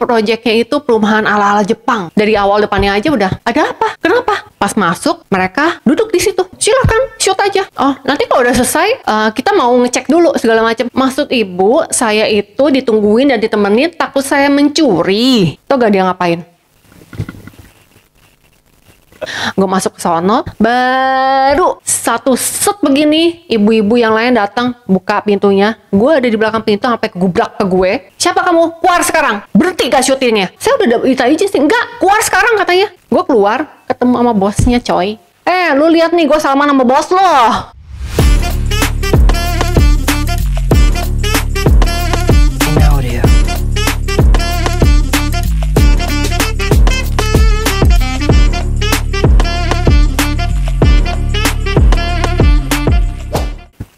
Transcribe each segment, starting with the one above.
proyeknya itu perumahan ala-ala Jepang. Dari awal depannya aja udah, ada apa? Kenapa? Pas masuk, mereka duduk di situ. Silakan, shoot aja. Oh, nanti kalau udah selesai, kita mau ngecek dulu segala macam. Maksud ibu, saya itu ditungguin dan ditemenin takut saya mencuri. Tau gak dia ngapain? Gue masuk ke sono, baru satu set begini, ibu-ibu yang lain datang buka pintunya. Gue ada di belakang pintu sampai kegubrak ke gue. Siapa kamu? Keluar sekarang. Berhenti gak syutingnya? Saya udah minta izin sih. Enggak, keluar sekarang katanya. Gue keluar, ketemu sama bosnya coy. Lu lihat nih, gue salaman sama bos lo.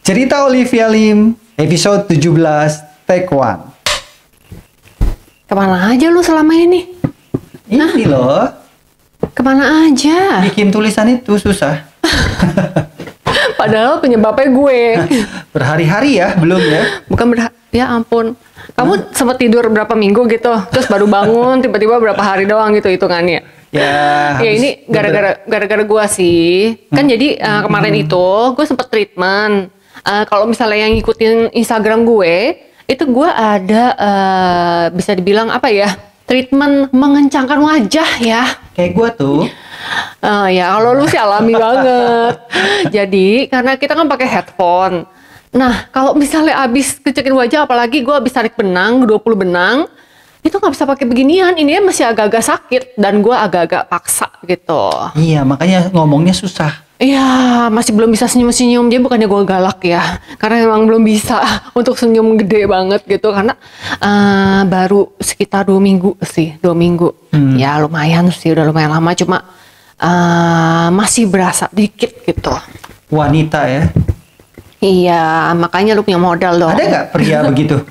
Cerita Olivia Lim, episode 17, take 1. Kemana aja lu selama ini? Ini loh, Kemana aja? bikin tulisan itu susah. Padahal penyebabnya gue. Berhari-hari ya, belum ya? Bukan ya ampun. Kamu sempat tidur berapa minggu gitu, terus baru bangun tiba-tiba berapa hari doang gitu hitungannya. Ya, Ya ini gara-gara gue sih. Kan jadi kemarin itu gue sempet treatment. Kalau misalnya yang ngikutin Instagram gue, itu gue ada bisa dibilang apa ya? Treatment mengencangkan wajah ya. Kayak gue tuh. Ya kalau lu sih alami banget. Jadi karena kita kan pakai headphone. Nah kalau misalnya abis kecekin wajah, apalagi gue abis tarik benang 20 benang, itu nggak bisa pakai beginian. Ini masih agak-agak sakit dan gue agak-agak paksa gitu. Iya, makanya ngomongnya susah. Iya, masih belum bisa senyum-senyum. Dia bukannya gue galak ya, karena memang belum bisa untuk senyum gede banget gitu. Karena baru sekitar 2 minggu sih, 2 minggu. Ya lumayan sih, udah lumayan lama. Cuma masih berasa dikit gitu. Wanita ya. Iya, makanya lu punya modal dong. Ada nggak pria begitu?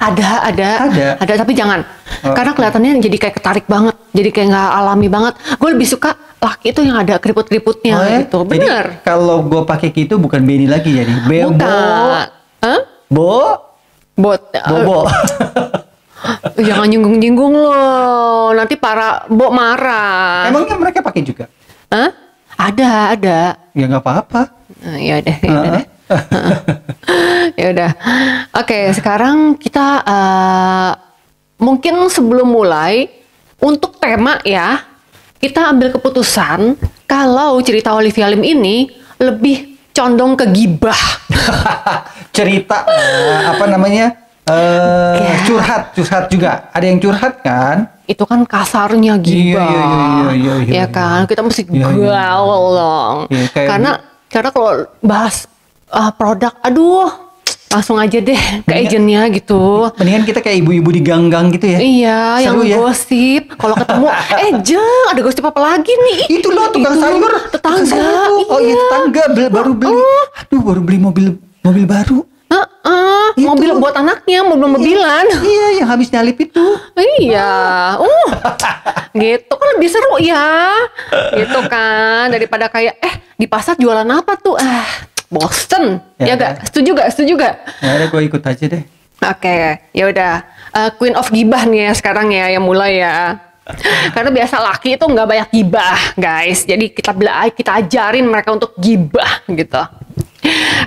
Ada, tapi jangan. Karena kelihatannya jadi kayak ketarik banget. Jadi kayak nggak alami banget. Gue lebih suka laki itu yang ada keriput-keriputnya gitu. Bener. Jadi kalau gue pakai gitu bukan Benny lagi jadi. Bukan. Bobo. Jangan nyinggung-nyinggung loh. Nanti para Bo marah. Emangnya mereka pakai juga? Ada. Ya nggak apa-apa. Ya udah deh. Ya udah. Oke, sekarang kita mungkin sebelum mulai untuk tema ya, kita ambil keputusan kalau cerita Olivia Lim ini lebih condong ke gibah. Cerita apa namanya? Curhat juga. Ada yang curhat kan? Itu kan kasarnya gibah. Iya. Ya kan, kita mesti gaul dong. Iya, karena kalau bahas produk, aduh, langsung aja deh ke agentnya gitu. Mendingan kita kayak ibu-ibu di gang-gang gitu ya. Iya, seru yang ya? Gosip. Kalau ketemu, Jeng, ada gosip apa lagi nih? Itu loh tukang sayur. Tetangga. Oh iya tetangga baru beli. Aduh, baru beli mobil baru. Itu. Mobil buat anaknya, mobilan. Iya, yang habis nyalip itu. Iya, gitu kan lebih seru ya, gitu kan daripada kayak di pasar jualan apa tuh, bosen, ya gak? Setuju gak? Ya udah, gue ikut aja deh. Oke, ya udah, Queen of Gibah nih ya sekarang ya, yang mulai ya. Karena biasa laki itu nggak banyak gibah, guys. Jadi kita ajarin mereka untuk gibah gitu.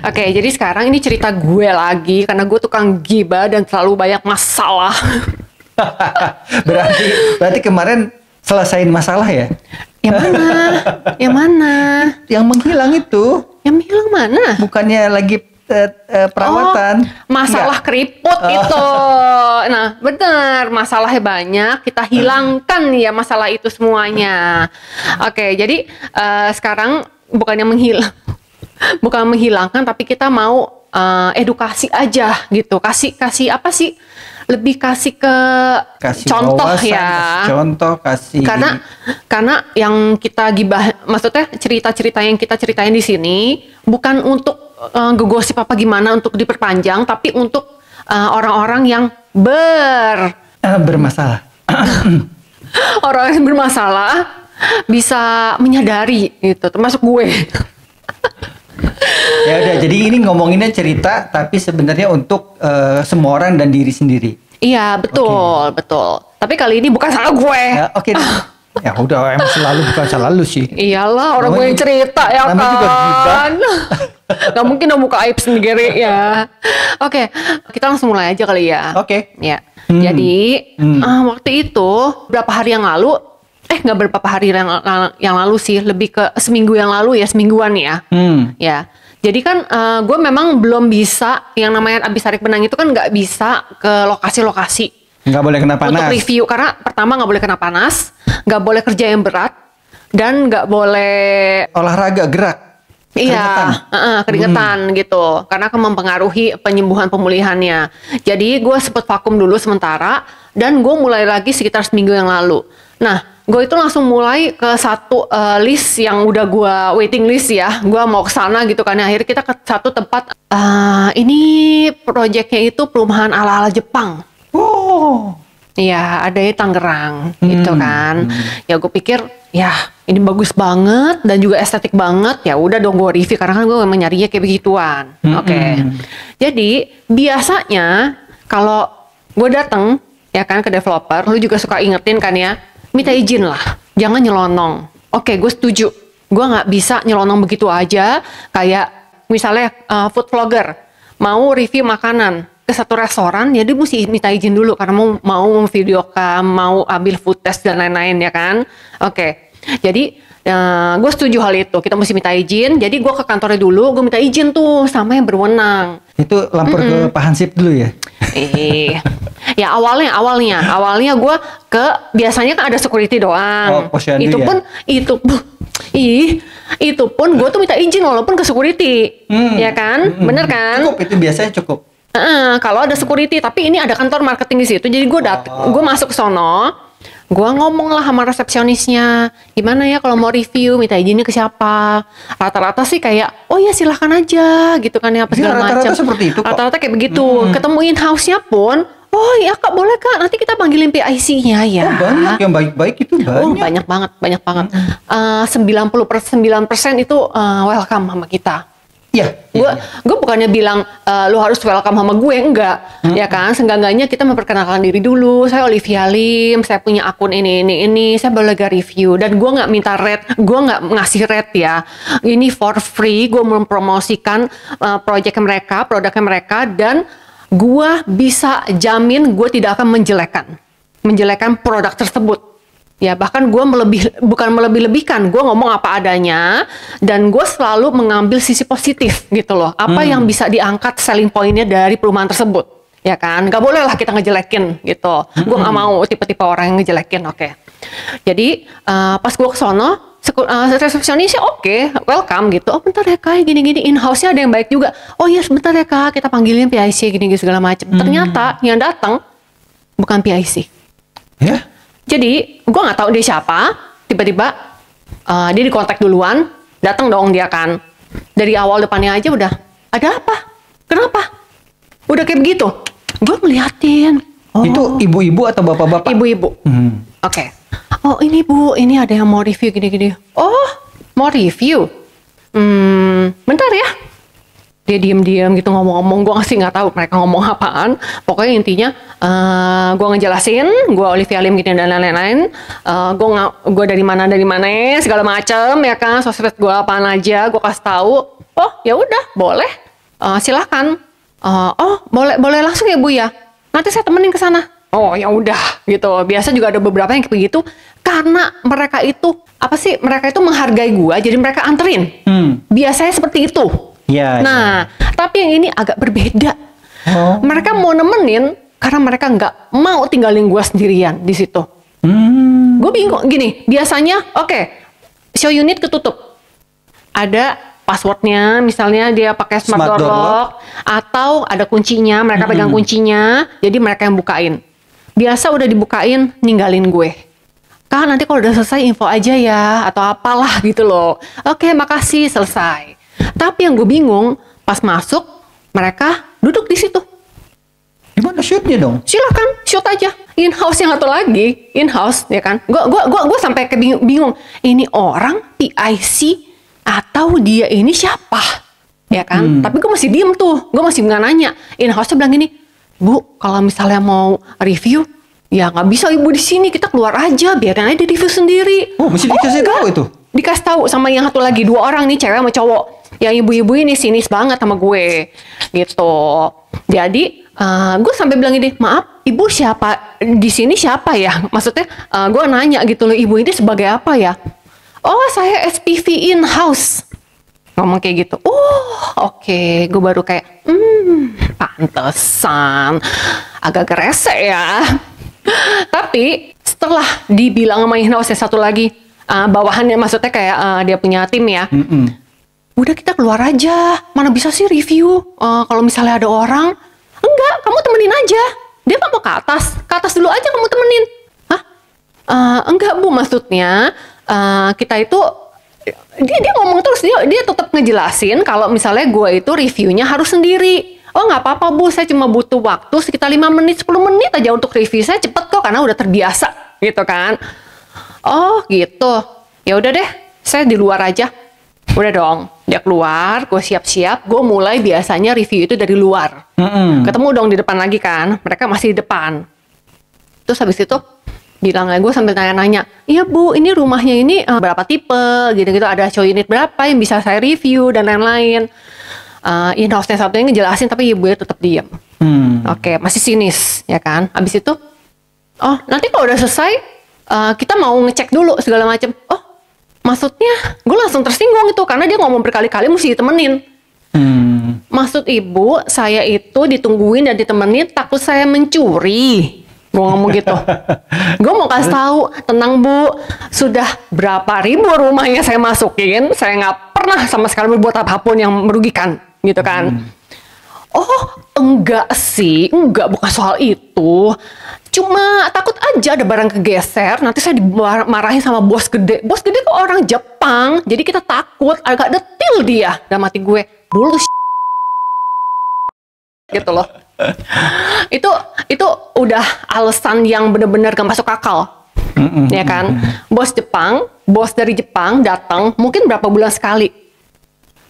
Oke, jadi sekarang ini cerita gue lagi karena gue tukang gibah dan selalu banyak masalah. berarti kemarin selesain masalah ya? Yang mana? Yang menghilang itu. Yang hilang mana? Bukannya lagi perawatan. Masalah keriput itu. Nah, benar, masalahnya banyak. Kita hilangkan ya masalah itu semuanya. Oke, jadi sekarang bukannya bukan menghilangkan, tapi kita mau edukasi aja gitu. Kasih apa sih? Lebih kasih contoh wawasan, ya. kasih. Karena yang kita gibah, maksudnya cerita-cerita yang kita ceritain di sini bukan untuk ngegosip apa gimana untuk diperpanjang, tapi untuk orang-orang yang bermasalah. Orang yang bermasalah bisa menyadari gitu, termasuk gue. Ya udah, jadi ini ngomonginnya cerita, tapi sebenarnya untuk semua orang dan diri sendiri. Iya, betul. Tapi kali ini bukan salah gue. Ya, oke. Ya udah, emang selalu bukan salah lu sih. Iyalah, orang gue yang cerita ya kan. Gak mungkin dong buka aib sendiri ya. Oke, kita langsung mulai aja kali ya. Oke. Ya. Jadi waktu itu berapa hari yang lalu, nggak berapa hari yang lalu sih, lebih ke seminggu yang lalu ya, semingguan ya. Ya. Jadi kan gue memang belum bisa, yang namanya abis tarik benang itu kan nggak bisa ke lokasi-lokasi. Nggak boleh kena panas. Untuk review, karena pertama nggak boleh kena panas, nggak boleh kerja yang berat, dan nggak boleh olahraga gerak. Iya, keringetan gitu, karena akan mempengaruhi penyembuhan pemulihannya. Jadi gue sempet vakum dulu sementara, dan gue mulai lagi sekitar seminggu yang lalu. Nah, gue itu langsung mulai ke satu list yang udah gue waiting list ya. Gue mau ke sana gitu kan. Akhirnya kita ke satu tempat. Ini proyeknya itu perumahan ala-ala Jepang. Oh, iya, ada di Tangerang gitu kan. Ya gue pikir, ya ini bagus banget dan juga estetik banget. Ya udah dong gue review, karena kan gue memang nyarinya kayak begituan. Oke. Jadi biasanya kalau gue datang ya kan ke developer, lu juga suka ingetin kan ya, minta izin lah, jangan nyelonong. Oke, gue setuju. Gue nggak bisa nyelonong begitu aja. Kayak misalnya food vlogger mau review makanan ke satu restoran, ya dia mesti minta izin dulu karena mau memvideokan, mau ambil food test dan lain-lain ya kan. Oke, jadi gue setuju hal itu. Kita mesti minta izin. Jadi gue ke kantornya dulu, gue minta izin tuh sama yang berwenang. Itu lampor ke Pak Hansip dulu ya? Ya awalnya gue ke, biasanya kan ada security doang. Posyandu Itu pun gue tuh minta izin walaupun ke security, ya kan, bener kan? Cukup, itu biasanya cukup. Kalau ada security, tapi ini ada kantor marketing di situ, jadi gue masuk ke sono, gue ngomong lah sama resepsionisnya, gimana ya kalau mau review, minta izinnya ke siapa? Rata-rata sih kayak, oh ya silahkan aja, gitu kan ya, apa segala macam. Rata-rata seperti itu kok. Rata-rata kayak begitu. Ketemu in-house-nya pun, oh ya kak boleh kak, nanti kita panggilin PIC-nya ya. Oh banyak yang baik-baik itu banyak. Oh banyak banget. 99% itu welcome sama kita. Iya. Gue bukannya bilang lu harus welcome sama gue, enggak. Ya kan, seenggak-enggaknya kita memperkenalkan diri dulu. Saya Olivia Lim, saya punya akun ini, saya boleh gak review. Dan gue nggak minta rate, gue nggak ngasih rate ya. Ini for free, gue mempromosikan produknya mereka, dan gue bisa jamin gue tidak akan menjelekkan produk tersebut. Ya bahkan gue bukan melebih-lebihkan, gue ngomong apa adanya, dan gue selalu mengambil sisi positif gitu loh. Apa yang bisa diangkat selling pointnya dari perumahan tersebut, ya kan? Gak boleh lah kita ngejelekin gitu. Gue gak mau tipe-tipe orang yang ngejelekin. Oke. Jadi pas gue kesono, resepsionisnya oke, welcome gitu. Oh bentar ya kak, gini-gini, in-house-nya ada yang baik juga. Oh iya sebentar ya kak, kita panggilin PIC gini-gini segala macam. Ternyata yang datang bukan PIC. Ya? Jadi gue nggak tahu dia siapa, tiba-tiba dia dikontak duluan, datang dong dia kan. Dari awal depannya aja udah, ada apa? Kenapa? Udah kayak begitu. Gue ngeliatin. Oh. Itu ibu-ibu atau bapak-bapak? Ibu-ibu. Oke. Oh ini bu, ini ada yang mau review gini-gini. Oh mau review? Bentar ya. Dia diem-diem gitu ngomong-ngomong, gue nggak tahu mereka ngomong apaan. Pokoknya intinya gue ngejelasin, gue Olivia Lim gitu dan lain-lain. Gue dari mana segala macem ya kan, sosmed gue apaan aja, gue kasih tahu. Oh ya udah boleh, silahkan. Oh boleh langsung ya bu ya. Nanti saya temenin ke sana. Oh ya udah gitu. Biasa juga ada beberapa yang kayak begitu, karena mereka itu mereka itu menghargai gue, jadi mereka anterin. Biasanya seperti itu. Ya, nah, tapi yang ini agak berbeda. Mereka mau nemenin karena mereka nggak mau tinggalin gue sendirian di situ. Gue bingung gini. Biasanya, show unit ketutup. Ada passwordnya, misalnya dia pakai smart door lock, atau ada kuncinya, mereka pegang kuncinya, jadi mereka yang bukain. Biasa udah dibukain, ninggalin gue. Kak, nanti kalau udah selesai info aja ya, atau apalah gitu loh. Oke, makasih, selesai. Tapi yang gue bingung, pas masuk, mereka duduk di situ. Gimana shootnya dong? Silakan, shoot aja. In-house yang satu lagi, in-house, ya kan? Gue sampai bingung. Ini orang PIC atau dia ini siapa? Ya kan? Tapi gue masih diem tuh. Gue masih nggak nanya. In-house-nya bilang gini, Bu, kalau misalnya mau review, Ya nggak bisa ibu di sini, kita keluar aja, biarin aja di review sendiri. Oh, mesti dikasih tahu itu. Dikasih tahu sama yang satu lagi, 2 orang nih, cewek sama cowok. Yang ibu-ibu ini sinis banget sama gue, gitu. Jadi gue sampai bilang gini, maaf, ibu siapa di sini siapa ya? Maksudnya gue nanya gitu loh, ibu ini sebagai apa ya? Oh, saya SPV in-house. Ngomong kayak gitu. Oh, oke. Gue baru kayak, pantesan. Agak rese ya. Tapi setelah dibilang sama in-house satu lagi, bawahannya maksudnya kayak dia punya tim ya. Udah kita keluar aja. Mana bisa sih review? Kalau misalnya ada orang, enggak, kamu temenin aja. Dia nggak mau ke atas dulu aja kamu temenin. Hah? Enggak bu, maksudnya kita itu dia ngomong terus, dia tetap ngejelasin kalau misalnya gue itu reviewnya harus sendiri. Oh nggak apa-apa bu, saya cuma butuh waktu sekitar 5 menit 10 menit aja untuk review, saya cepet kok karena udah terbiasa gitu kan. Oh gitu, ya udah deh, saya di luar aja. Udah dong, dia keluar, gue siap-siap, gue mulai biasanya review itu dari luar. Ketemu dong di depan lagi kan, mereka masih di depan. Terus habis itu bilang gue sambil nanya-nanya, iya bu, ini rumahnya ini berapa tipe, gitu-gitu, ada show unit berapa yang bisa saya review dan lain-lain. In-house-nya satunya ngejelasin, tapi ibunya tetap diam. Oke, masih sinis, ya kan. Habis itu, oh nanti kalau udah selesai, kita mau ngecek dulu segala macam. Oh, maksudnya gue langsung tersinggung itu, karena dia ngomong berkali-kali mesti ditemenin. Maksud ibu, saya itu ditungguin dan ditemenin, takut saya mencuri. Gue ngomong gitu. Gue mau kasih tahu, tenang bu, sudah berapa ribu rumahnya saya masukin, saya nggak pernah sama sekali berbuat apapun yang merugikan, gitu kan. Oh enggak sih, enggak, bukan soal itu. Cuma takut aja ada barang kegeser, nanti saya dimarahin sama bos gede. Bos gede kok orang Jepang, jadi kita takut, agak detil dia. Dalam hati gue, bullshit. Gitu loh. Itu udah alasan yang bener-bener gak masuk akal. Ya kan? Bos dari Jepang datang mungkin berapa bulan sekali.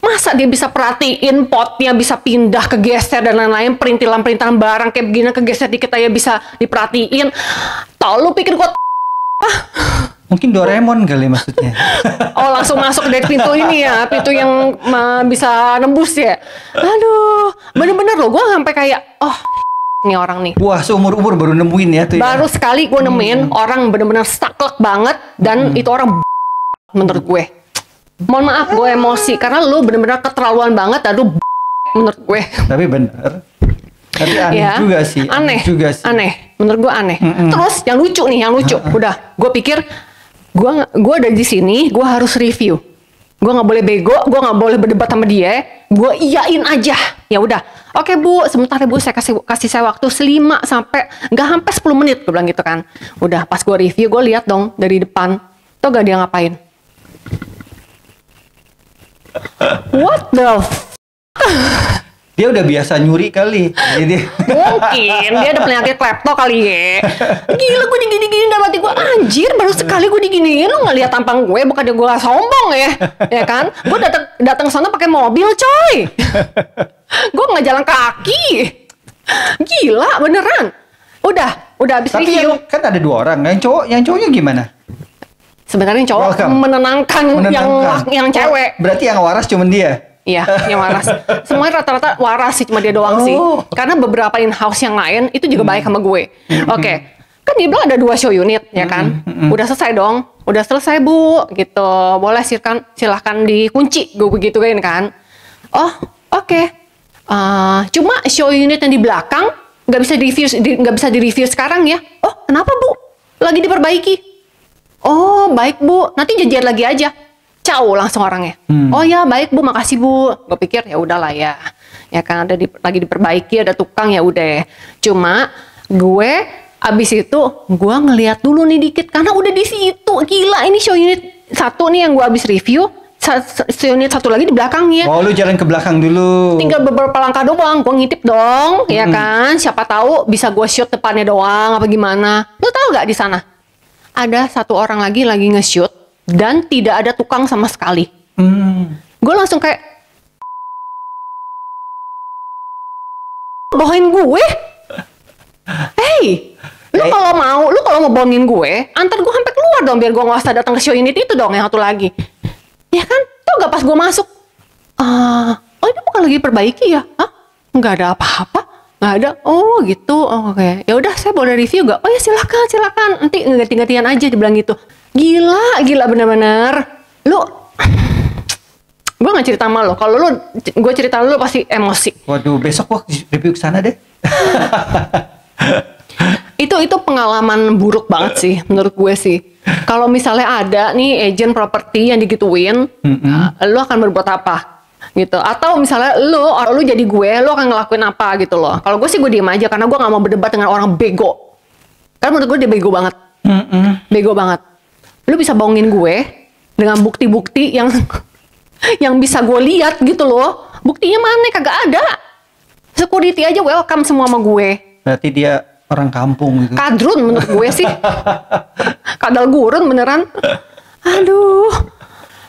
Masa dia bisa perhatiin potnya bisa pindah, kegeser dan lain-lain, perintilan-perintilan barang kayak begini kegeser dikit aja bisa diperhatiin. Tau lu pikir gua Mungkin Doraemon kali maksudnya. Oh langsung masuk dari pintu ini ya, pintu yang bisa nembus ya. Aduh, bener-bener loh, gue sampai kayak, oh ini orang nih. Wah, seumur-umur baru nemuin ya tuh ya. Baru sekali gue nemuin orang bener-bener saklek banget, dan itu orang menurut gue. Mohon maaf gue emosi, karena lu bener-bener keterlaluan banget, dan lu menurut gue. Tapi bener. Tapi aneh ya, juga sih. Aneh. Menurut gue aneh. Terus yang lucu nih, udah. Gue pikir, gue ada di sini, gue harus review. Gue nggak boleh bego, gue nggak boleh berdebat sama dia. Gue iyain aja. Ya udah. Oke bu, sebentar ya bu, saya kasih saya waktu 5 sampai nggak sampai 10 menit, gue bilang gitu kan. Udah, pas gue review, gue lihat dong dari depan. Tau gak dia ngapain? What the Dia udah biasa nyuri kali. Jadi mungkin dia ada penyakit klepto kali ya. Gila, gue digini-gini dalam hati gue, anjir baru sekali gue diginiin, lu nggak lihat tampang gue, bukannya gue sombong ya kan? Gue datang sana pakai mobil coy. Gue nggak jalan kaki. Gila beneran. Udah habis review. Tapi kan ada 2 orang. Yang cowoknya gimana? Sebenarnya yang cowok menenangkan. Yang cewek. Berarti yang waras cuma dia. Iya, yang waras. Semuanya rata-rata waras sih, cuma dia doang sih. Karena beberapa in-house yang lain itu juga baik sama gue. Oke. Kan dia bilang ada 2 show unit, ya kan? Udah selesai dong. Udah selesai bu, gitu. Boleh silahkan dikunci, gue begitu kan. Oh, oke. Cuma show unit yang di belakang nggak bisa di-review sekarang ya. Oh, kenapa bu? Lagi diperbaiki. Oh, baik bu. Nanti jajar lagi aja. Ciao langsung orangnya. Oh ya baik bu, makasih bu. Gue pikir ya udahlah ya. Ya kan lagi diperbaiki, ada tukang ya udah. Cuma gue abis itu gue ngeliat dulu nih dikit karena udah di situ. Gila, ini show unit 1 nih yang gue abis review. Show unit 1 lagi di belakangnya. Oh, lu jalan ke belakang dulu. Tinggal beberapa langkah doang, gue ngintip dong, ya kan. Siapa tahu bisa gue shoot depannya doang apa gimana. Lu tahu gak di sana? Ada 1 orang lagi nge-shoot. Dan tidak ada tukang sama sekali. Gue langsung kayak, bawain gue. Hey, Lu kalau mau bohongin gue, antar gue sampai keluar dong biar gue nggak usah datang ke show ini itu dong yang satu lagi. Ya kan? Tuh gak pas gue masuk. Oh ini bukan lagi perbaiki ya? Hah? Nggak ada apa-apa? Nggak ada? Oh gitu. Oh, oke. Ya udah saya boleh review gak? Oh ya silakan. Nanti ganti-gantian aja dibilang gitu. Gila bener-bener. Lu gue gak cerita sama lo. Kalau gue cerita lo pasti emosi. Waduh, besok gue review kesana deh. Itu pengalaman buruk banget sih menurut gue sih. Kalau misalnya ada nih agent properti yang digituin, lo akan berbuat apa? Gitu. Atau misalnya lo jadi gue, lo akan ngelakuin apa gitu loh. Kalau gue sih gue diem aja karena gue gak mau berdebat dengan orang bego. Karena menurut gue dia bego banget. Bego banget. Lo bisa bohongin gue dengan bukti-bukti yang bisa gue lihat gitu loh. Buktinya mana? Kagak ada. Security aja welcome semua sama gue. Berarti dia orang kampung gitu. Kadrun menurut gue sih. Kadal gurun beneran. Aduh.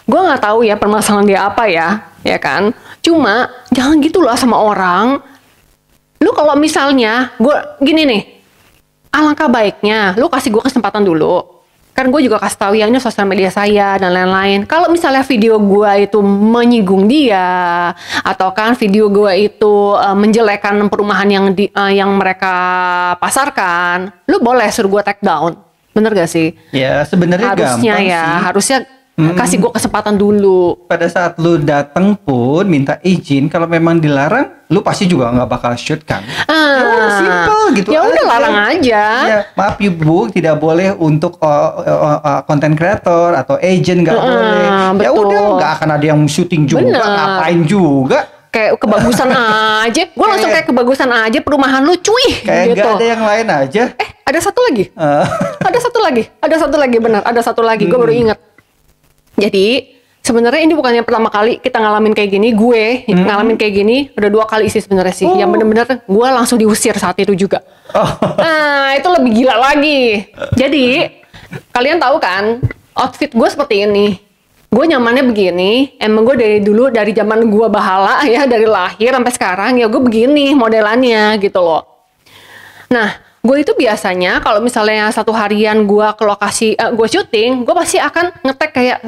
Gue gak tahu ya permasalahan dia apa ya kan. Cuma jangan gitu loh sama orang. Lu kalau misalnya gue gini nih, alangkah baiknya lu kasih gue kesempatan dulu. Kan gue juga kasih tahu ya ini sosial media saya dan lain-lain. Kalau misalnya video gue itu menyinggung dia, atau kan video gue itu menjelekan perumahan yang mereka pasarkan, lu boleh suruh gue take down. Bener gak sih? Ya sebenarnya harusnya gampang ya, sih. harusnya kasih gue kesempatan dulu. Pada saat lu datang pun minta izin, kalau memang dilarang, lu pasti juga nggak bakal shoot kan? Simple gitu. Ya udah larang aja. Ya, maaf Bu, tidak boleh untuk content creator atau agent nggak boleh. Ya udah, nggak akan ada yang syuting juga. Bener. Ngapain juga? Kayak kebagusan aja. Gue langsung kayak kebagusan aja perumahan lu cuy. Kayak gitu. nggak ada yang lain aja. Ada satu lagi. Ada satu lagi benar. Ada satu lagi. Gue baru ingat. Jadi sebenarnya ini bukan yang pertama kali kita ngalamin kayak gini. Gue ngalamin kayak gini udah 2 kali sih sebenarnya sih. Yang bener-bener gue langsung diusir saat itu juga. Nah itu lebih gila lagi. Jadi kalian tahu kan outfit gue seperti ini. Gue nyamannya begini. Emang gue dari zaman gue bahala ya, dari lahir sampai sekarang ya gue begini modelannya gitu loh. Nah gue itu biasanya kalau misalnya satu harian gue ke lokasi gue syuting, gue pasti akan ngetek kayak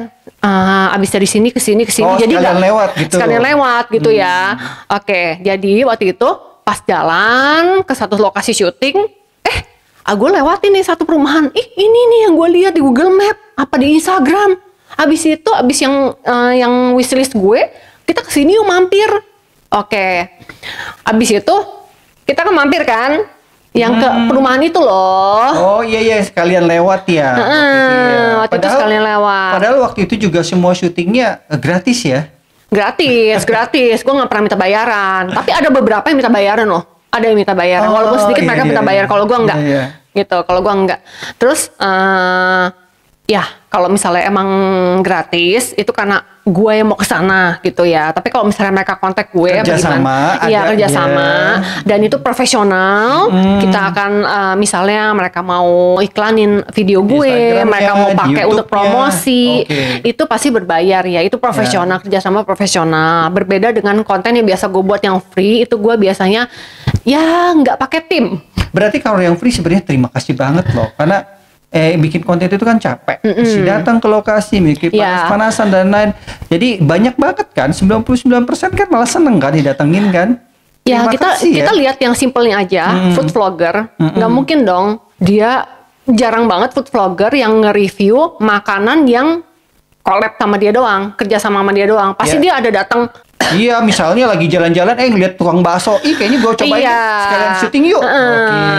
abis dari sini ke sini jadi sekalian lewat gitu. Sekalian lewat gitu ya. Oke, jadi waktu itu pas jalan ke satu lokasi syuting, gue lewatin nih satu perumahan. Ini nih yang gue lihat di Google Map, apa di Instagram. Abis yang wishlist gue, kita kesini yuk mampir. Oke, abis itu kita kan mampir kan. Yang ke perumahan itu loh. Oh iya sekalian lewat ya. Waktu itu sekalian lewat. Padahal waktu itu juga semua syutingnya gratis ya. Gratis. Gue nggak pernah minta bayaran. Tapi ada beberapa yang minta bayaran loh. Ada yang minta bayaran. Walaupun sedikit mereka minta bayar. Kalau gue enggak. Gitu. Kalau gue enggak. Terus ya kalau misalnya emang gratis itu karena gue yang mau ke sana gitu ya. Tapi kalau misalnya mereka kontak gue kerjasama, kerjasama dan itu profesional, kita akan misalnya mereka mau iklanin video gue, mereka mau pakai untuk promosi, itu pasti berbayar ya. Itu profesional, kerjasama profesional. Berbeda dengan konten yang biasa gue buat yang free, itu gue biasanya ya nggak pakai tim. Berarti kalau yang free sebenarnya terima kasih banget loh, karena bikin konten itu kan capek. Mesti datang ke lokasi, bikin panas-panasan dan lain. Jadi banyak banget kan, 99% kan malah seneng kan didatengin kan. Ya kita lihat yang simpelnya aja, food vlogger. Nggak mungkin dong, dia jarang banget food vlogger yang nge-review makanan yang collab sama dia doang, kerja sama dia doang. Pasti dia ada datang. Iya, misalnya lagi jalan-jalan, ngeliat tukang bakso, kayaknya gue cobain sekalian syuting yuk.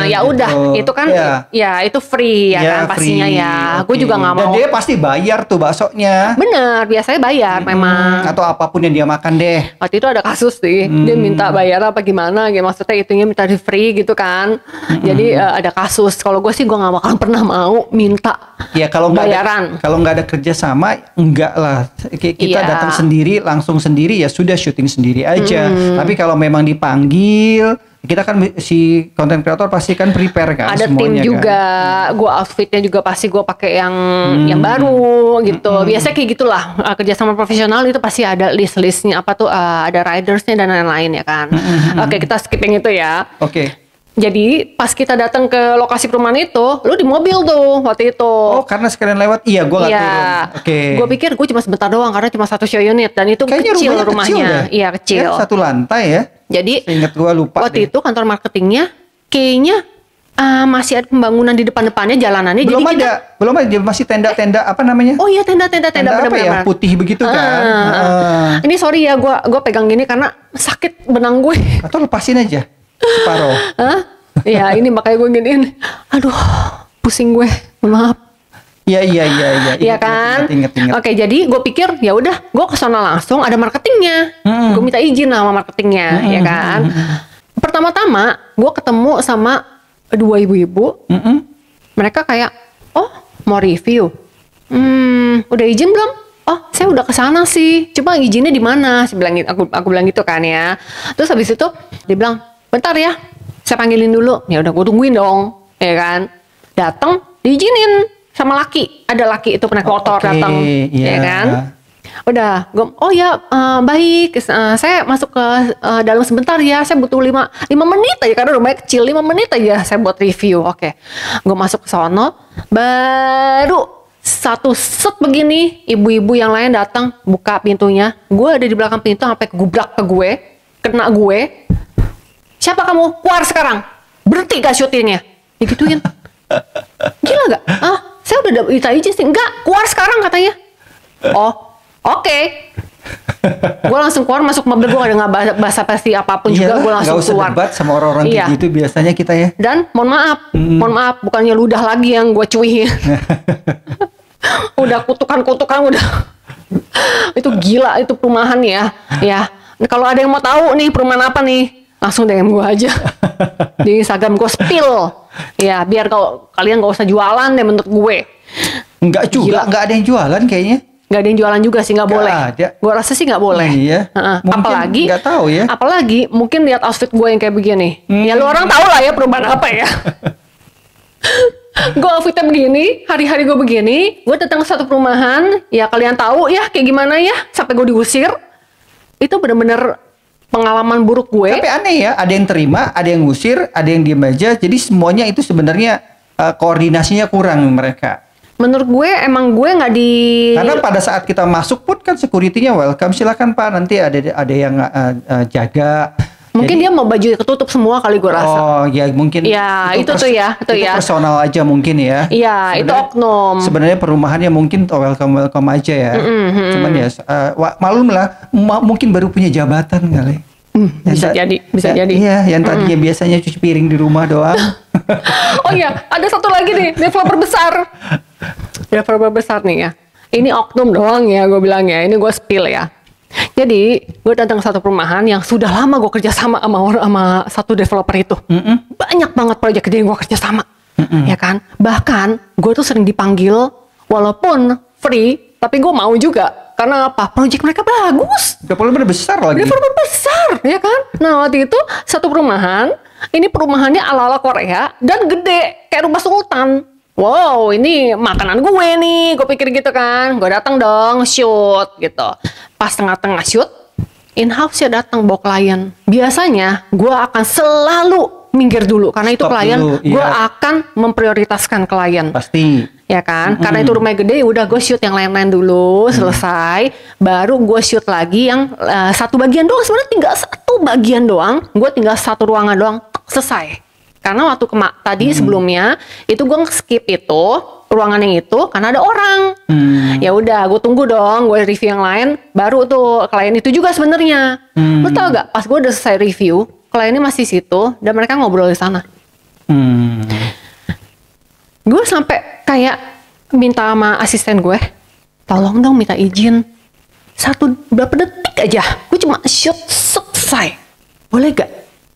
Ya udah, itu kan, ya itu free ya kan pastinya ya. Gue juga nggak mau. Dan dia pasti bayar tuh baksonya. Bener, biasanya bayar memang. Atau apapun yang dia makan deh. Waktu itu ada kasus sih, dia minta bayar apa gimana, gitu. Maksudnya itunya minta di free gitu kan. Jadi ada kasus. Kalau gue sih gue nggak bakal pernah mau minta bayaran. Kalau nggak ada kerjasama, enggak lah. Kita datang sendiri, langsung sendiri ya sudah. Syuting sendiri aja. Tapi kalau memang dipanggil, kita kan si content creator pasti kan prepare kan. Ada semuanya tim juga. Gue outfitnya juga pasti gue pakai yang baru gitu. Biasanya kayak gitulah. Kerja sama profesional itu pasti ada list-listnya apa tuh, ada ridersnya dan lain-lain ya kan. Oke, kita skip yang itu ya. Oke. Jadi pas kita datang ke lokasi perumahan itu, lu di mobil tuh waktu itu. Oh, karena sekalian lewat. Iya, gue nggak turun. Oke. Gue pikir gue cuma sebentar doang karena cuma 1 show unit dan itu Kayaknya kecil rumahnya. rumahnya. Iya, kecil. Ya, 1 lantai ya. Jadi ingat gue lupa. waktu itu kantor marketingnya kayaknya masih ada pembangunan di depan-depannya jalanannya. Belum jadi belum ada masih tenda-tenda apa namanya? Oh iya tenda apa ya? benar-benar. Putih begitu kan. Ini sorry ya gue pegang gini karena sakit benang gue. Atau lepasin aja separuh. Ya ini makanya gue giniin. Aduh, pusing gue. Maaf. Iya. Iya kan? Ingat. Oke, jadi gue pikir ya udah, gue ke sana langsung ada marketingnya. Gue minta izin sama marketingnya, ya kan? Pertama-tama gue ketemu sama 2 ibu-ibu. Mereka kayak, oh mau review. Udah izin belum? Oh, saya udah kesana sih. Coba izinnya di mana? Saya bilang, aku bilang gitu kan ya. Terus habis itu dia bilang, bentar ya, saya panggilin dulu. Ya udah, gue tungguin dong, ya kan? Datang, diizinin sama laki. Ada laki itu naik motor datang, ya kan? Udah, oh ya baik, saya masuk ke dalam sebentar ya. Saya butuh 5 menit aja karena rumahnya kecil. 5 menit aja saya buat review. Oke, gue masuk ke sono, baru satu set begini, ibu-ibu yang lain datang buka pintunya. Gue ada di belakang pintu sampai kegubrak ke gue, kena gue. Siapa kamu? Keluar sekarang. Berhenti gak syutingnya? Digituin. Gila gak? Saya udah minta izin sih. Enggak, keluar sekarang katanya. Oh, oke. Gue langsung keluar, masuk mobil. Gue gak basa-basi apapun juga. Gue langsung keluar. Gak usah debat sama orang-orang kayak gitu biasanya kita ya. Dan mohon maaf, bukannya ludah lagi yang gue cuihin. Udah kutukan udah. Itu gila, itu perumahan ya. Ya, kalau ada yang mau tahu nih perumahan apa nih, langsung DM gue aja di Instagram gue spill. Ya, biar kalian gak usah jualan deh menurut gue. Enggak juga, enggak ada yang jualan kayaknya. Gak ada yang jualan juga sih, gak boleh. Gue rasa sih gak boleh. Iya. Apalagi nggak tahu ya. Apalagi mungkin lihat outfit gue yang kayak begini. Ya lu orang tahu lah ya perumahan apa ya. Gue outfitnya begini, hari-hari gue begini. Gue datang ke satu perumahan, ya kalian tahu ya kayak gimana ya. Sampai gue diusir. Itu bener-bener pengalaman buruk gue. Tapi aneh ya, ada yang terima, ada yang ngusir, ada yang diem aja. Jadi semuanya itu sebenarnya koordinasinya kurang mereka. Menurut gue emang gue nggak di. Karena pada saat kita masuk pun kan security-nya welcome, silakan Pak, nanti ada yang jaga. Mungkin dia mau baju ketutup semua kali gue rasa. Oh ya mungkin. Ya itu tuh ya, itu ya. Personal aja mungkin ya. Iya itu oknum. Sebenarnya perumahannya mungkin welcome aja ya. Cuman ya malum lah, mungkin baru punya jabatan kali. Bisa jadi. Iya, yang tadinya biasanya cuci piring di rumah doang. Oh iya, ada satu lagi nih, developer besar. Developer besar nih ya. Ini oknum doang ya, gue bilang ya. Ini gue spill ya. Jadi, gue datang ke satu perumahan yang sudah lama gue kerja sama satu developer itu. Banyak banget proyek gede yang gue kerja sama. Ya kan? Bahkan, gue tuh sering dipanggil, walaupun free, tapi gue mau juga. Karena apa? Proyek mereka bagus. Developer besar lagi. Developer besar, ya kan? Nah, waktu itu satu perumahan, ini perumahannya ala-ala Korea dan gede kayak rumah sultan. Wow, ini makanan gue nih, gue pikir gitu kan. Gue datang dong shoot gitu. Pas tengah-tengah shoot, in-house ya datang bawa klien. Biasanya gue akan selalu minggir dulu karena itu klien. Gue akan memprioritaskan klien. Pasti. Ya kan, karena itu rumahnya gede, udah gue shoot yang lain-lain dulu, selesai, baru gue shoot lagi yang satu bagian doang. Sebenarnya tinggal satu bagian doang, gue tinggal satu ruangan doang, selesai. Karena waktu tadi sebelumnya itu gue skip itu ruangan yang itu karena ada orang. Ya udah, gue tunggu dong, gue review yang lain, baru tuh klien itu juga sebenarnya. Lo tau gak? Pas gue udah selesai review, kliennya masih situ dan mereka ngobrol di sana. Gue sampai kayak minta sama asisten gue, tolong dong minta izin berapa detik aja, gue cuma shoot selesai, boleh gak?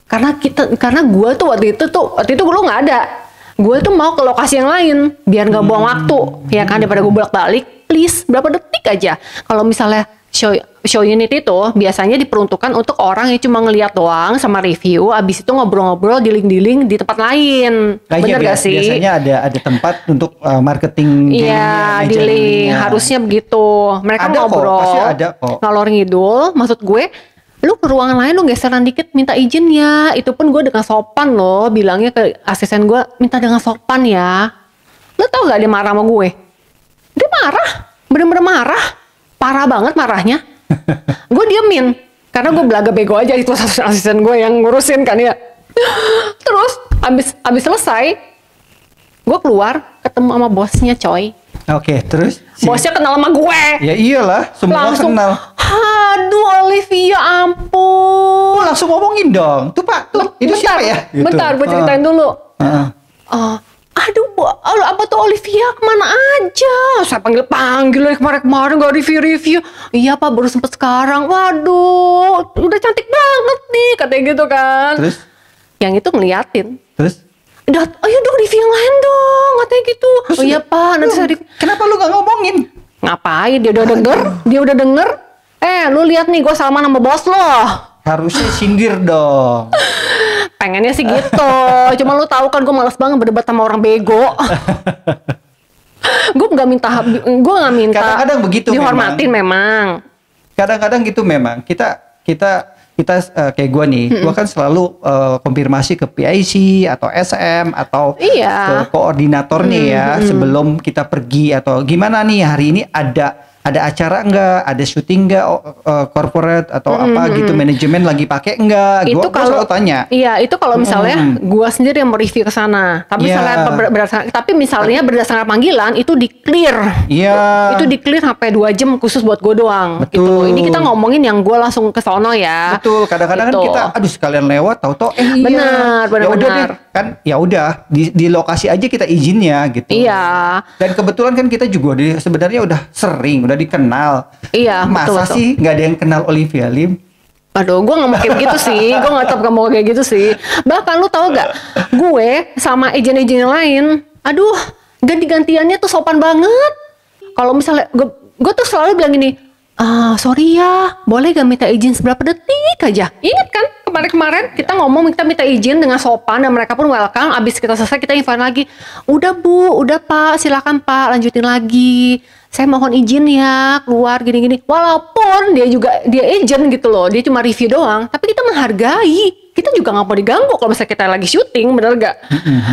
Karena gue tuh waktu itu gue nggak ada, gue tuh mau ke lokasi yang lain biar nggak buang waktu, ya kan, daripada gue bolak-balik. Please berapa detik aja. Kalau misalnya show unit itu biasanya diperuntukkan untuk orang yang cuma ngeliat doang sama review, abis itu ngobrol-ngobrol dealing-dealing di tempat lain. Bener gak sih? Biasanya ada tempat untuk marketing. Iya, dealing harusnya begitu. Mereka ada ngobrol, kok, pasti ada kok. ngalor ngidul. Maksud gue lu ke ruangan lain lu geseran dikit minta izin ya. Itu pun gue dengan sopan loh bilangnya ke asisten gue, minta dengan sopan ya. Lu tau gak dia marah sama gue? Dia marah, bener-bener marah, parah banget marahnya. Gue diemin karena gue belaga bego aja, itu asisten gue yang ngurusin kan ya. Terus abis selesai gue keluar ketemu sama bosnya coy. Oke, terus Bosnya kenal sama gue. Ya iyalah, semua Langsung, kenal. aduh Olivia ampun. Langsung ngomongin dong. Tuh Pak, tuh itu siapa ya? Gitu. Bentar, gue ceritain dulu. Aduh, apa tuh Olivia kemana aja? Saya panggil dari kemarin gak review. Iya Pak, baru sempet sekarang. Waduh, udah cantik banget nih, katanya gitu kan. Terus? Yang itu ngeliatin. Terus? Ayo dong review yang lain dong, katanya gitu. Terus, oh iya Pak, nanti saya kenapa lu gak ngomongin? Ngapain? Dia udah denger. Lu lihat nih, gue salaman sama bos lo. Harusnya sindir dong. Pengennya sih gitu. Cuma lu tahu kan gue males banget berdebat sama orang bego. Gue nggak minta. Kadang-kadang begitu. Dihormatin memang. Kadang-kadang gitu memang. Kita kayak gue nih, gue kan selalu konfirmasi ke PIC atau SM atau ke koordinatornya ya sebelum kita pergi atau gimana nih hari ini ada acara enggak, ada syuting enggak, corporate atau apa gitu, manajemen lagi pakai enggak, gue selalu tanya. Iya, itu kalau misalnya gue sendiri yang mereview ke sana. Tapi misalnya berdasarkan panggilan itu di clear. Iya. Itu di clear sampai 2 jam khusus buat gue doang. Betul. Gitu. Ini kita ngomongin yang gue langsung ke sono ya. Betul. Kadang-kadang gitu. kan kita sekalian lewat tahu-tahu benar. Ya udah deh, kan ya udah di lokasi aja kita izinnya gitu. Iya. Dan kebetulan kan kita juga sebenarnya udah sering, udah dikenal. Iya. Masa betul. sih nggak ada yang kenal Olivia Lim? Aduh, gue gak mau kayak gitu sih. Gue gak mau kayak gitu sih. Bahkan lu tahu gak, gue sama agent-agent yang lain, aduh, ganti-gantiannya tuh sopan banget. Kalau misalnya gue tuh selalu bilang gini, sorry ya, boleh gak minta izin seberapa detik aja. Ingat kan kemarin kita ngomong kita minta izin dengan sopan dan mereka pun welcome. Abis kita selesai kita infoin lagi, udah Bu, udah Pak, silakan Pak, lanjutin lagi. Saya mohon izin ya keluar gini-gini. Walaupun dia agent gitu loh, dia cuma review doang, tapi kita menghargai. Kita juga nggak mau diganggu kalau misalnya kita lagi syuting, bener gak?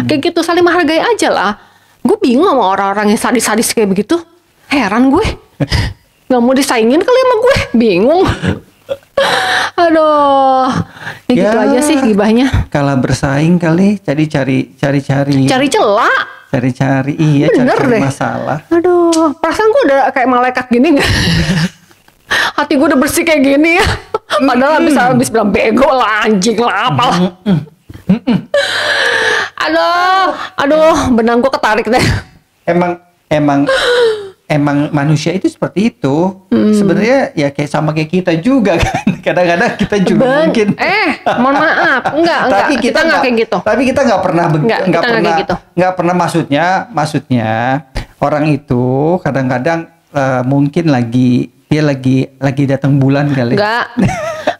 Kayak gitu, saling menghargai aja lah. Gue bingung sama orang-orang yang sadis-sadis kayak begitu. Heran gue. Nggak mau disaingin kali sama gue, bingung. Aduh, ya gitu aja sih gibahnya. Kalah bersaing kali, jadi cari celah. Cari cari masalah. Aduh, perasaan gue udah kayak malaikat gini gak? Hati gue udah bersih kayak gini ya. Padahal habis bilang bego lah, anjing lah, apalah. Aduh, benang gue ketarik deh. Emang manusia itu seperti itu. Sebenarnya ya kayak kita juga kan. Kadang-kadang kita juga mungkin. Mohon maaf, enggak. Kita nggak kayak gitu. Tapi kita nggak pernah maksudnya orang itu kadang-kadang mungkin dia lagi datang bulan kali. Enggak.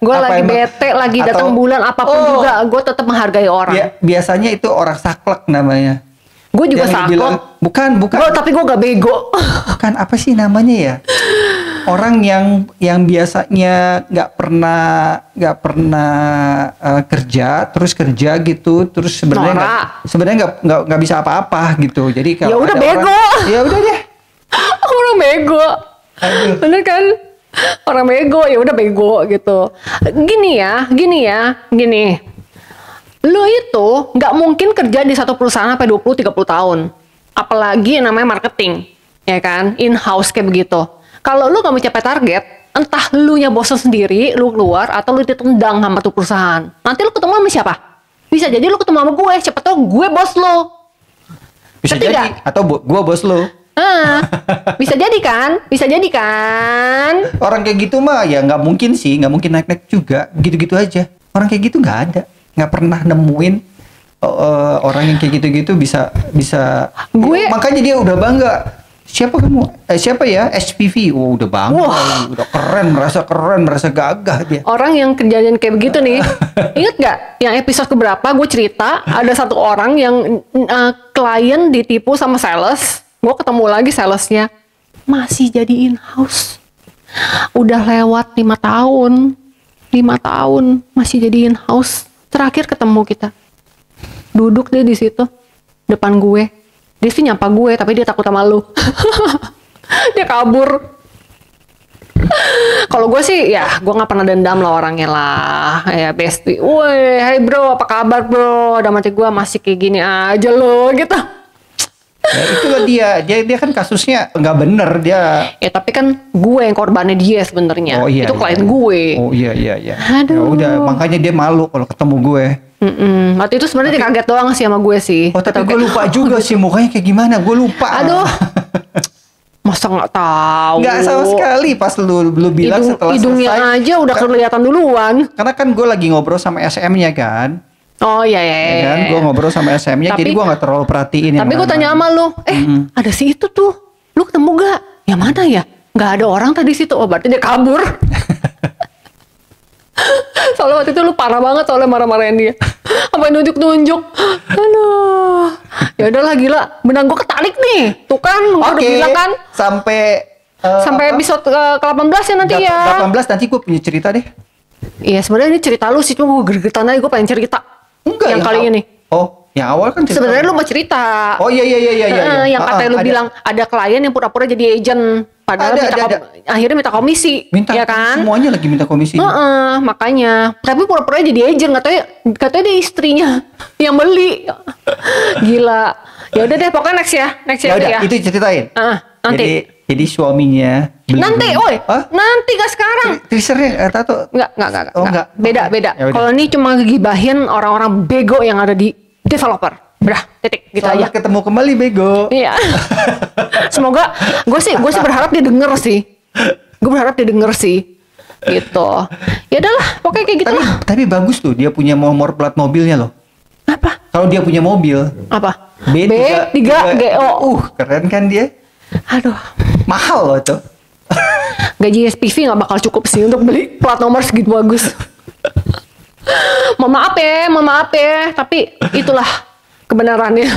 Gue lagi bete, lagi datang bulan apapun juga, gue tetap menghargai orang. Biasanya itu orang saklek namanya. Gue juga saklek. Bukan. Tapi gue gak bego. Bukan, apa sih namanya ya? Orang yang biasanya nggak pernah kerja gitu, terus sebenarnya nggak bisa apa-apa gitu. Jadi kalau ya udah bego. Ya udah deh. Orang bego. Bener kan? Orang bego, ya udah bego gitu. Gini. Lu itu nggak mungkin kerja di satu perusahaan sampai 20-30 tahun. Apalagi yang namanya marketing, ya kan? In-house kayak begitu. Kalau lu nggak mencapai target, entah lu nya bosan sendiri, lu keluar, atau lu ditendang sama tuh perusahaan. Nanti lu ketemu sama siapa? Bisa jadi lu ketemu sama gue, siapa tau gue bos lu. Bisa jadi, atau gue bos lu. Bisa jadi kan? Orang kayak gitu mah ya nggak mungkin naik-naik juga, gitu-gitu aja. Orang kayak gitu nggak ada. Nggak pernah nemuin orang yang kayak gitu-gitu bisa makanya dia udah bangga. Siapa ya SPV? Udah bangga. Udah keren, merasa gagah dia. Orang yang kejadian kayak begitu nih, inget gak yang episode keberapa gue cerita ada satu orang yang klien ditipu sama sales. Gue ketemu lagi salesnya masih jadi in-house, udah lewat 5 tahun 5 tahun masih jadi in-house. Terakhir ketemu kita, duduk dia di situ depan gue. Dia sih nyapa gue, tapi dia takut sama lu. Dia kabur. Kalau gue sih ya gue nggak pernah dendam lah orangnya lah, ya bestie. Woi, hai bro, apa kabar bro? Dalam hati gue masih kayak gini aja lo gitu. Ya, itu loh dia kan kasusnya nggak bener dia. Ya tapi kan gue yang korbannya dia sebenarnya. Oh, iya, itu klien iya. gue. Oh iya. Aduh. Ya udah, makanya dia malu kalau ketemu gue. Waktu itu sebenarnya dia kaget doang sih sama gue sih. Oh tapi gue lupa juga sih mukanya kayak gimana, gue lupa. Aduh. Masa nggak tahu? Nggak sama sekali pas lu bilang setelah hidungnya selesai. aja udah kelihatan duluan. Karena kan gue lagi ngobrol sama SM-nya kan. Oh iya. Ya kan, gue ngobrol sama SM-nya, jadi gue nggak terlalu perhatiin. Tapi gue tanya sama lu, ada si itu tuh, lu ketemu gak? Yang mana ya? Nggak ada orang tadi situ. Oh berarti dia kabur. Soalnya waktu itu lu parah banget soalnya marah-marahin dia. Sampai nunjuk-nunjuk. Aduh. Ya udahlah gila, benang gue ketarik nih. Tuh kan, gue udah bilang kan. Sampai episode ke-18 ya nanti ya. 18 nanti gue punya cerita deh. Iya sebenarnya ini cerita lu sih, cuma gue gregetan aja, gue pengen cerita. Enggak yang kali ini. Oh, yang awal kan cerita. Sebenarnya lu mau cerita. Oh iya. Yang katanya lu bilang ada klien yang pura-pura jadi agent. Padahal akhirnya minta komisi. Ya kan? Semuanya lagi minta komisi. Makanya. Tapi pura-pura jadi agent, katanya dia istrinya yang beli. Gila. Ya udah deh, pokoknya next ya. Ya udah, itu ceritain. Nanti. Jadi suaminya nanti, nanti gak sekarang. Teasernya tato. Enggak. Oh, enggak. Beda. Ya kalau ini cuma gibahin orang-orang bego yang ada di developer. Udah, titik gitu aja. Ketemu kembali bego. Iya. Semoga gue sih berharap dia denger sih. Gue berharap dia denger sih. Gitu. Ya udahlah, pokoknya kayak gitu lah. Tapi bagus tuh dia punya nomor plat mobilnya loh. Apa? Kalau dia punya mobil. Apa? B3GO. Keren kan dia? Aduh. Mahal loh itu. Gaji SPV gak bakal cukup sih untuk beli plat nomor segitu bagus. Mohon maaf ya, tapi itulah kebenarannya.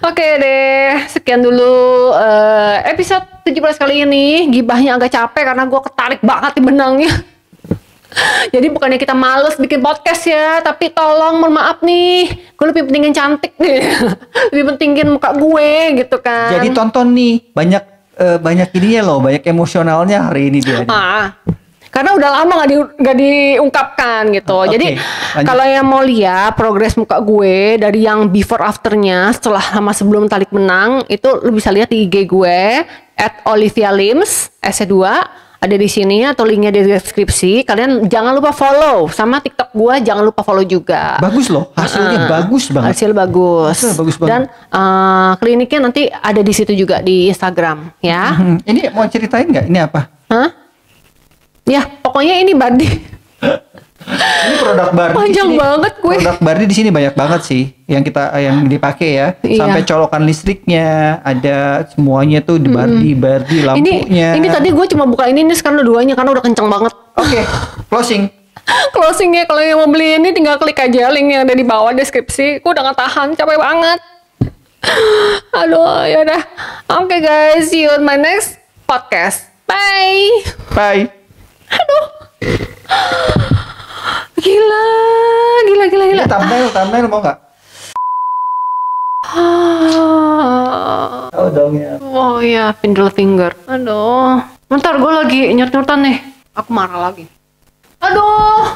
Oke deh, sekian dulu episode 17 kali ini. Gibahnya agak capek karena gue ketarik banget di benangnya. Jadi bukannya kita males bikin podcast ya, tapi tolong mohon maaf nih, gue lebih pentingin cantik nih. Lebih pentingin muka gue gitu kan. Jadi tonton nih, banyak ininya loh, banyak emosionalnya hari ini dia. Karena udah lama gak diungkapkan gitu. Jadi kalau yang mau lihat progres muka gue dari yang before afternya setelah sama sebelum tarik benang, itu lu bisa lihat di IG gue @olivialims S2 ada di sini atau linknya di deskripsi. Kalian jangan lupa follow, sama TikTok gue jangan lupa follow juga. Bagus loh, hasilnya bagus banget. Hasil bagus. Bagus banget. Dan kliniknya nanti ada di situ juga di Instagram ya. Ini mau ceritain nggak? Ini apa? Ya pokoknya ini Bardi. Ini produk Bardi. Panjang banget gue. Produk Bardi di sini banyak banget sih yang dipakai ya. Iya. Sampai colokan listriknya ada semuanya tuh di Bardi lampunya. Ini tadi gue cuma buka ini sekarang duanya karena udah kenceng banget. Oke, closing. Closingnya kalau yang mau beli ini tinggal klik aja link yang ada di bawah deskripsi. Gue udah gak tahan, capek banget. Aduh, yaudah. Oke guys, see you on my next podcast. Bye. Bye. Aduh. Gila. Ini thumbnail mau nggak? Oh dong ya. Oh iya, middle finger. Aduh. Bentar, gue lagi nyut-nyutan nih. Aku marah lagi. Aduh.